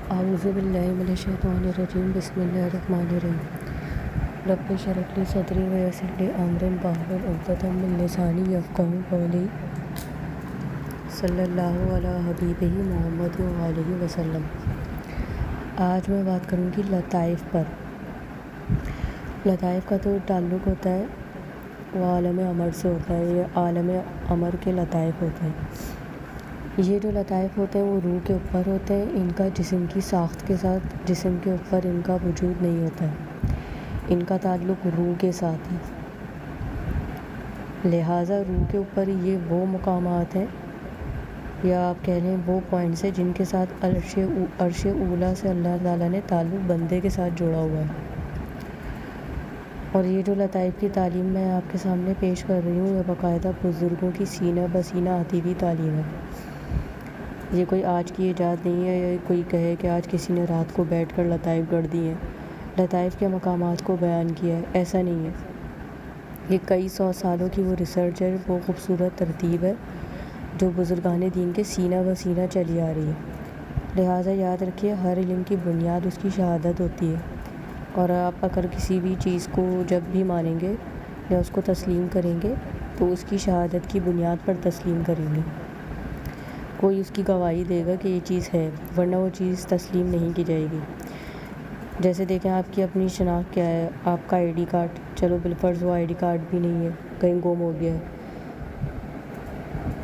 اعوذ باللہ من الشیطان الرجیم بسم اللہ الرحمن الرحیم رب اشرح لی صدری ویسر لی امری واحلل عقدۃ من لسانی یفقہوا قولی صلی اللہ علی حبیبہ محمد وآلہ وسلم۔ آج میں بات کروں گی لطائف پر۔ لطائف کا تو تعلق ہوتا ہے وہ عالم امر سے ہوتا ہے، یہ عالم امر کے لطائف ہوتے ہیں۔ یہ جو لطائف ہوتے ہیں وہ روح کے اوپر ہوتے ہیں، ان کا جسم کی ساخت کے ساتھ جسم کے اوپر ان کا وجود نہیں ہوتا ہے، ان کا تعلق روح کے ساتھ ہے۔ لہٰذا روح کے اوپر یہ وہ مقامات ہیں یا آپ کہہ لیں وہ پوائنٹس ہیں جن کے ساتھ عرش اولیٰ سے اللہ تعالیٰ نے تعلق بندے کے ساتھ جوڑا ہوا ہے۔ اور یہ جو لطائف کی تعلیم میں آپ کے سامنے پیش کر رہی ہوں، یہ باقاعدہ بزرگوں کی سینہ بسینہ آتی ہوئی تعلیم ہے۔ یہ کوئی آج کی ایجاد نہیں ہے، یا کوئی کہے کہ آج کسی نے رات کو بیٹھ کر لطائف گڑھ دی ہیں، لطائف کے مقامات کو بیان کیا ہے، ایسا نہیں ہے۔ یہ کئی سو سالوں کی وہ ریسرچ ہے، وہ خوبصورت ترتیب ہے جو بزرگان دین کے سینہ بسینہ چلی آ رہی ہے۔ لہٰذا یاد رکھیے، ہر علم کی بنیاد اس کی شہادت ہوتی ہے، اور آپ اگر کسی بھی چیز کو جب بھی مانیں گے یا اس کو تسلیم کریں گے تو اس کی شہادت کی بنیاد پر تسلیم کریں گے۔ کوئی اس کی گواہی دے گا کہ یہ چیز ہے، ورنہ وہ چیز تسلیم نہیں کی جائے گی۔ جیسے دیکھیں، آپ کی اپنی شناخت کیا ہے، آپ کا آئی ڈی کارڈ، چلو بالفرض وہ آئی ڈی کارڈ بھی نہیں ہے، کہیں گم ہو گیا ہے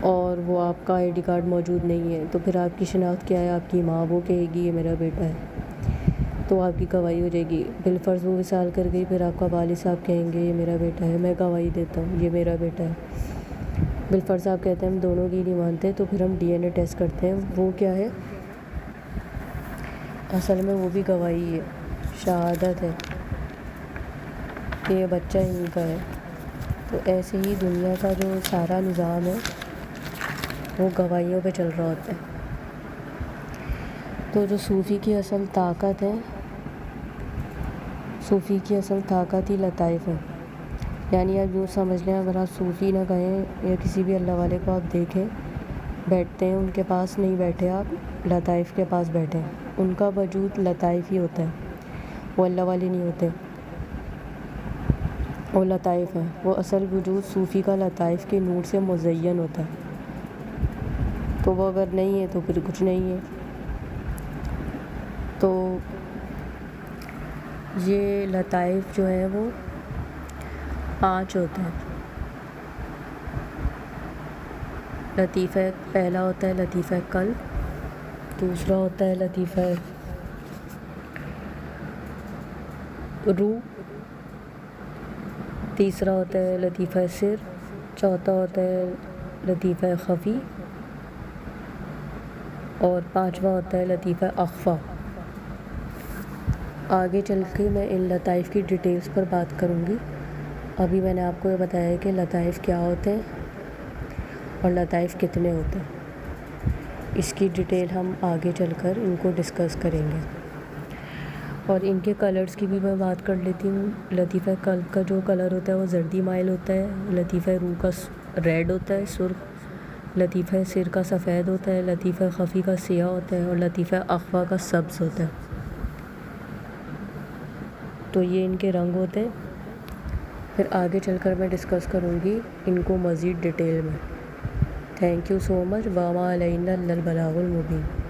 اور وہ آپ کا آئی ڈی کارڈ موجود نہیں ہے، تو پھر آپ کی شناخت کیا ہے؟ آپ کی ماں وہ کہے گی یہ میرا بیٹا ہے، تو آپ کی گواہی ہو جائے گی۔ بالفرض وہ وصال کر گئی، پھر آپ کا والد صاحب کہیں گے یہ میرا بیٹا ہے، میں گواہی دیتا ہوں یہ میرا بیٹا ہے۔ بالفرض آپ کہتے ہیں ہم دونوں کی نہیں مانتے، تو پھر ہم ڈی این اے ٹیسٹ کرتے ہیں، وہ کیا ہے؟ اصل میں وہ بھی گواہی ہے، شہادت ہے کہ یہ بچہ ان کا ہے۔ تو ایسے ہی دنیا کا جو سارا نظام ہے وہ گواہیوں پہ چل رہا ہوتا ہے۔ تو جو صوفی کی اصل طاقت ہے، صوفی کی اصل طاقت ہی لطائف ہے۔ یعنی آپ یوں سمجھ لیں، اگر آپ صوفی نہ کہیں یا کسی بھی اللہ والے کو آپ دیکھیں بیٹھتے ہیں، ان کے پاس نہیں بیٹھے، آپ لطائف کے پاس بیٹھے ہیں، ان کا وجود لطائف ہی ہوتا ہے، وہ اللہ والے نہیں ہوتے، وہ لطائف ہیں۔ وہ اصل وجود صوفی کا لطائف کے نور سے مزین ہوتا ہے، تو وہ اگر نہیں ہے تو پھر کچھ نہیں ہے۔ تو یہ لطائف جو ہے وہ 5 ہوتے ہیں۔ لطیفہ پہلا ہوتا ہے لطیفہ قلب، دوسرا ہوتا ہے لطیفہ روح، تیسرا ہوتا ہے لطیفہ سر، چوتھا ہوتا ہے لطیفہ خفی، اور 5واں ہوتا ہے لطیفہ اخفیٰ۔ آگے چل کے میں ان لطائف کی ڈیٹیلز پر بات کروں گی۔ ابھی میں نے آپ کو یہ بتایا ہے کہ لطائف کیا ہوتے ہیں اور لطائف کتنے ہوتے ہیں، اس کی ڈیٹیل ہم آگے چل کر ان کو ڈسکس کریں گے۔ اور ان کے کلرز کی بھی میں بات کر لیتی ہوں۔ لطیفہ قلب کا جو کلر ہوتا ہے وہ زردی مائل ہوتا ہے، لطیفہ روح کا ریڈ ہوتا ہے، سرخ، لطیفہ سر کا سفید ہوتا ہے، لطیفہ خفی کا سیاہ ہوتا ہے، اور لطیفہ اخفیٰ کا سبز ہوتا ہے۔ تو یہ ان کے رنگ ہوتے ہیں۔ پھر آگے چل کر میں ڈسکس کروں گی ان کو مزید ڈیٹیل میں۔ تھینک یو سو مچ۔ وما علینا الا البلاغ المبین۔